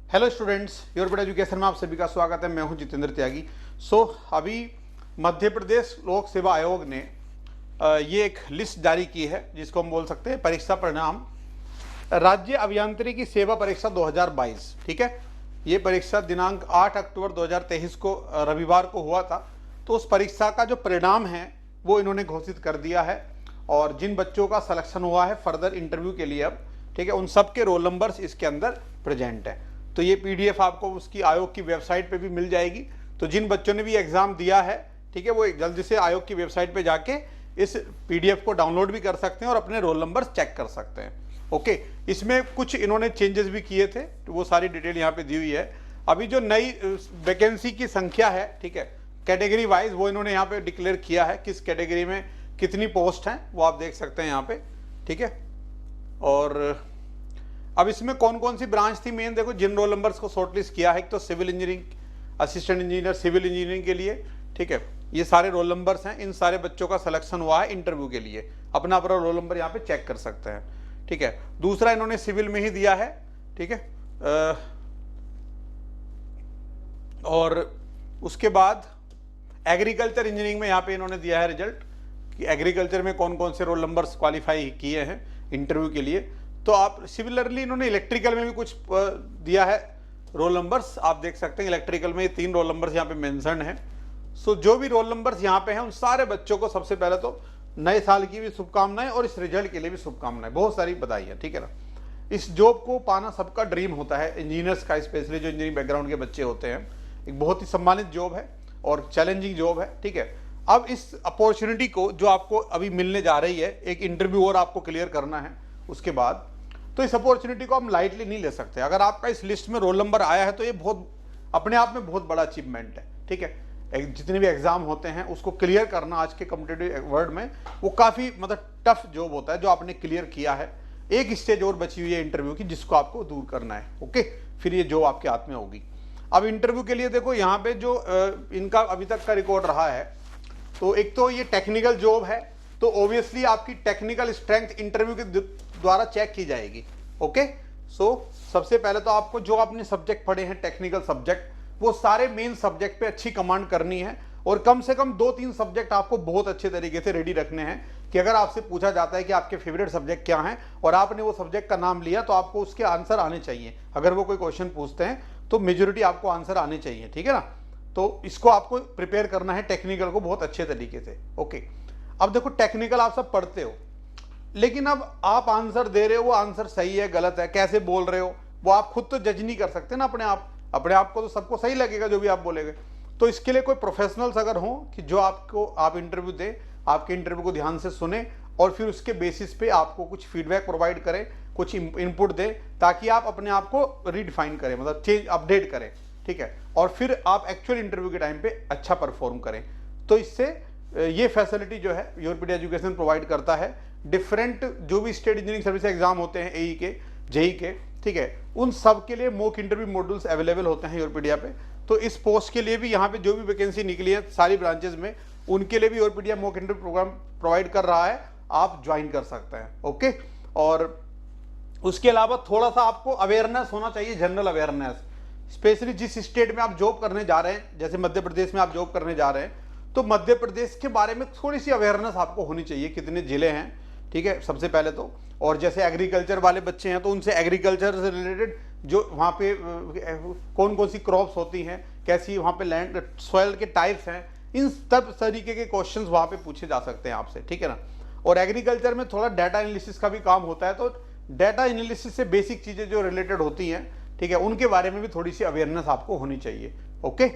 Hello students, European education में आप सभी का स्वागत है। मैं हूं जितेंद्र त्यागी। अभी मध्य प्रदेश लोक सेवा आयोग ने ये एक लिस्ट जारी की है जिसको हम बोल सकते हैं परीक्षा परिणाम राज्य अभियांत्रिकी सेवा परीक्षा 2022। ठीक है, ये परीक्षा दिनांक 8 अक्टूबर 2023 को रविवार को हुआ था। तो उस परीक्षा का जो परिणाम है वो इन्होंने घोषित कर दिया है और जिन बच्चों का सिलेक्शन हुआ है फर्दर इंटरव्यू के लिए अब, ठीक है, उन सबके रोल नंबर्स इसके अंदर प्रेजेंट है। तो ये पीडीएफ आपको उसकी आयोग की वेबसाइट पे भी मिल जाएगी। तो जिन बच्चों ने भी एग्जाम दिया है, ठीक है, वो जल्दी से आयोग की वेबसाइट पे जाके इस पीडीएफ को डाउनलोड भी कर सकते हैं और अपने रोल नंबर चेक कर सकते हैं। ओके, इसमें कुछ इन्होंने चेंजेस भी किए थे, तो वो सारी डिटेल यहाँ पे दी हुई है। अभी जो नई वैकेंसी की संख्या है, ठीक है, कैटेगरी वाइज वो इन्होंने यहाँ पे डिक्लेयर किया है किस कैटेगरी में कितनी पोस्ट हैं, वो आप देख सकते हैं यहाँ पे। ठीक है, और अब इसमें कौन कौन सी ब्रांच थी मेन, देखो जिन रोल नंबर्स को शॉर्टलिस्ट किया है, एक तो civil engineering, assistant engineer civil engineering के लिए, ठीक है, ये सारे रोल नंबर्स हैं। इन सारे बच्चों का सिलेक्शन हुआ है इंटरव्यू के लिए, अपना अपना रोल नंबर यहाँ पे चेक कर सकते हैं। ठीक है, दूसरा इन्होंने सिविल में ही दिया है, ठीक है, और उसके बाद एग्रीकल्चर इंजीनियरिंग में यहाँ पे इन्होंने दिया है रिजल्ट कि एग्रीकल्चर में कौन कौन से रोल नंबर्स क्वालिफाई किए हैं इंटरव्यू के लिए। तो आप सिमिलरली इन्होंने इलेक्ट्रिकल में भी कुछ दिया है रोल नंबर्स, आप देख सकते हैं इलेक्ट्रिकल में ये 3 रोल नंबर्स यहाँ पे मेंशन है। जो भी रोल नंबर्स यहाँ पे हैं उन सारे बच्चों को सबसे पहले तो नए साल की भी शुभकामनाएं और इस रिजल्ट के लिए भी शुभकामनाएं, बहुत सारी बधाई है। ठीक है ना, इस जॉब को पाना सबका ड्रीम होता है, इंजीनियर्स का, स्पेशली जो इंजीनियरिंग बैकग्राउंड के बच्चे होते हैं। एक बहुत ही सम्मानित जॉब है और चैलेंजिंग जॉब है। ठीक है, अब इस अपॉर्चुनिटी को जो आपको अभी मिलने जा रही है, एक इंटरव्यू और आपको क्लियर करना है उसके बाद, तो इस अपॉर्चुनिटी को हम लाइटली नहीं ले सकते। अगर आपका इस लिस्ट में रोल नंबर आया है तो ये बहुत अपने आप में बहुत बड़ा अचीवमेंट है। ठीक है, जितने भी एग्जाम होते हैं उसको क्लियर करना आज के कॉम्पिटिटिव वर्ल्ड में वो काफ़ी मतलब टफ जॉब होता है। जो आपने क्लियर किया है, एक स्टेज और बची हुई है इंटरव्यू की जिसको आपको दूर करना है। ओके, फिर ये जॉब आपके हाथ में होगी। अब इंटरव्यू के लिए देखो यहाँ पे जो इनका अभी तक का रिकॉर्ड रहा है, तो एक तो ये टेक्निकल जॉब है, तो ऑब्वियसली आपकी टेक्निकल स्ट्रेंथ इंटरव्यू के द्वारा चेक की जाएगी। ओके, सबसे पहले तो आपको जो आपने सब्जेक्ट पढ़े हैं टेक्निकल सब्जेक्ट, वो सारे मेन सब्जेक्ट पे अच्छी कमांड करनी है और कम से कम 2-3 सब्जेक्ट आपको बहुत अच्छे तरीके से रेडी रखने हैं कि अगर आपसे पूछा जाता है कि आपके फेवरेट सब्जेक्ट क्या हैं और आपने वो सब्जेक्ट का नाम लिया तो आपको उसके आंसर आने चाहिए। अगर वो कोई क्वेश्चन पूछते हैं तो मेजोरिटी आपको आंसर आने चाहिए। ठीक है ना, तो इसको आपको प्रिपेयर करना है टेक्निकल को बहुत अच्छे तरीके से। ओके, अब देखो टेक्निकल आप सब पढ़ते हो, लेकिन अब आप आंसर दे रहे हो, वो आंसर सही है गलत है, कैसे बोल रहे हो, वो आप खुद तो जज नहीं कर सकते ना अपने आप को तो सबको सही लगेगा जो भी आप बोलेंगे। तो इसके लिए कोई प्रोफेशनल्स अगर हो कि जो आप इंटरव्यू दे, आपके इंटरव्यू को ध्यान से सुने और फिर उसके बेसिस पे आपको कुछ फीडबैक प्रोवाइड करें, कुछ इनपुट दें, ताकि आप अपने आप को रीडिफाइन करें, मतलब चेंज अपडेट करें। ठीक है, और फिर आप एक्चुअल इंटरव्यू के टाइम पे अच्छा परफॉर्म करें। तो इससे ये फैसिलिटी जो है यूरोपियन एजुकेशन प्रोवाइड करता है। डिफरेंट जो भी स्टेट इंजीनियरिंग सर्विस एग्जाम होते हैं, एई के, जेई के, ठीक है, उन सब के लिए मॉक इंटरव्यू मॉड्यूल्स अवेलेबल होते हैं यूरोपीडिया पे। तो इस पोस्ट के लिए भी यहाँ पे जो भी वैकेंसी निकली है सारी ब्रांचेस में, उनके लिए भी यूरोपीडिया मॉक इंटरव्यू प्रोग्राम प्रोवाइड कर रहा है, आप ज्वाइन कर सकते हैं। ओके, और उसके अलावा थोड़ा सा आपको अवेयरनेस होना चाहिए, जनरल अवेयरनेस, स्पेशली जिस स्टेट में आप जॉब करने जा रहे हैं, जैसे मध्य प्रदेश में आप जॉब करने जा रहे हैं तो मध्य प्रदेश के बारे में थोड़ी सी अवेयरनेस आपको होनी चाहिए, कितने जिले हैं, ठीक है, सबसे पहले तो। और जैसे एग्रीकल्चर वाले बच्चे हैं तो उनसे एग्रीकल्चर से रिलेटेड जो वहाँ पे कौन कौन सी क्रॉप्स होती हैं, कैसी वहाँ पे लैंड सॉइल के टाइप्स हैं, इन सब तरीके के क्वेश्चंस वहाँ पे पूछे जा सकते हैं आपसे। ठीक है ना, और एग्रीकल्चर में थोड़ा डाटा एनालिसिस का भी काम होता है, तो डाटा एनालिसिस से बेसिक चीज़ें जो रिलेटेड होती हैं, ठीक है, उनके बारे में भी थोड़ी सी अवेयरनेस आपको होनी चाहिए। ओके,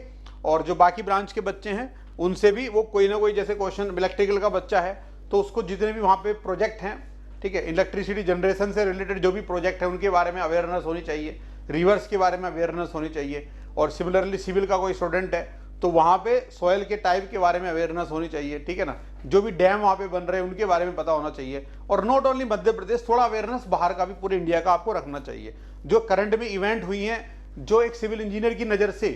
और जो बाकी ब्रांच के बच्चे हैं उनसे भी वो कोई ना कोई, जैसे क्वेश्चन इलेक्ट्रिकल का बच्चा है तो उसको जितने भी वहाँ पे प्रोजेक्ट हैं, ठीक है, इलेक्ट्रिसिटी जनरेशन से रिलेटेड जो भी प्रोजेक्ट है उनके बारे में अवेयरनेस होनी चाहिए, रिवर्स के बारे में अवेयरनेस होनी चाहिए। और सिमिलरली सिविल का कोई स्टूडेंट है तो वहाँ पे सॉइल के टाइप के बारे में अवेयरनेस होनी चाहिए। ठीक है ना, जो भी डैम वहाँ पे बन रहे हैं उनके बारे में पता होना चाहिए। और नॉट ओनली मध्य प्रदेश, थोड़ा अवेयरनेस बाहर का भी, पूरे इंडिया का आपको रखना चाहिए। जो करंट में इवेंट हुई हैं, जो एक सिविल इंजीनियर की नज़र से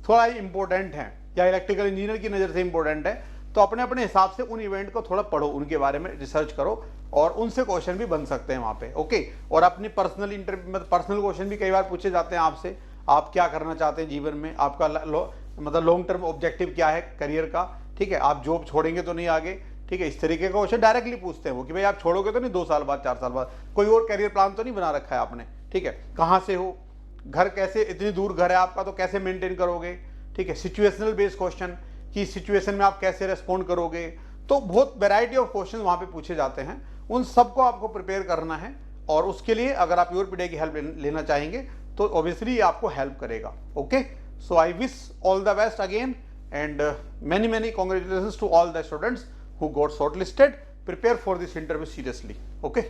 थोड़ा इंपॉर्टेंट है या इलेक्ट्रिकल इंजीनियर की नज़र से इंपॉर्टेंट है, तो अपने अपने हिसाब से उन इवेंट को थोड़ा पढ़ो, उनके बारे में रिसर्च करो और उनसे क्वेश्चन भी बन सकते हैं वहाँ पे। ओके, और अपनी पर्सनल पर्सनल क्वेश्चन भी कई बार पूछे जाते हैं आपसे, आप क्या करना चाहते हैं जीवन में, आपका मतलब लॉन्ग टर्म ऑब्जेक्टिव क्या है करियर का, ठीक है, आप जॉब छोड़ेंगे तो नहीं आगे, ठीक है, इस तरीके का क्वेश्चन डायरेक्टली पूछते हैं वो कि भाई आप छोड़ोगे तो नहीं 2 साल बाद 4 साल बाद, कोई और करियर प्लान तो नहीं बना रखा है आपने, ठीक है, कहाँ से हो, घर कैसे, इतनी दूर घर है आपका तो कैसे मेंटेन करोगे, ठीक है, सिचुएशनल बेस्ड क्वेश्चन कि सिचुएशन में आप कैसे रेस्पॉन्ड करोगे, तो बहुत वैरायटी ऑफ क्वेश्चन वहाँ पे पूछे जाते हैं, उन सबको आपको प्रिपेयर करना है। और उसके लिए अगर आप योरपीडिया की हेल्प लेना चाहेंगे तो ऑब्वियसली आपको हेल्प करेगा। Okay, so I wish all the best again and many congratulations to all the students who got shortlisted. Prepare for this interview seriously. Okay.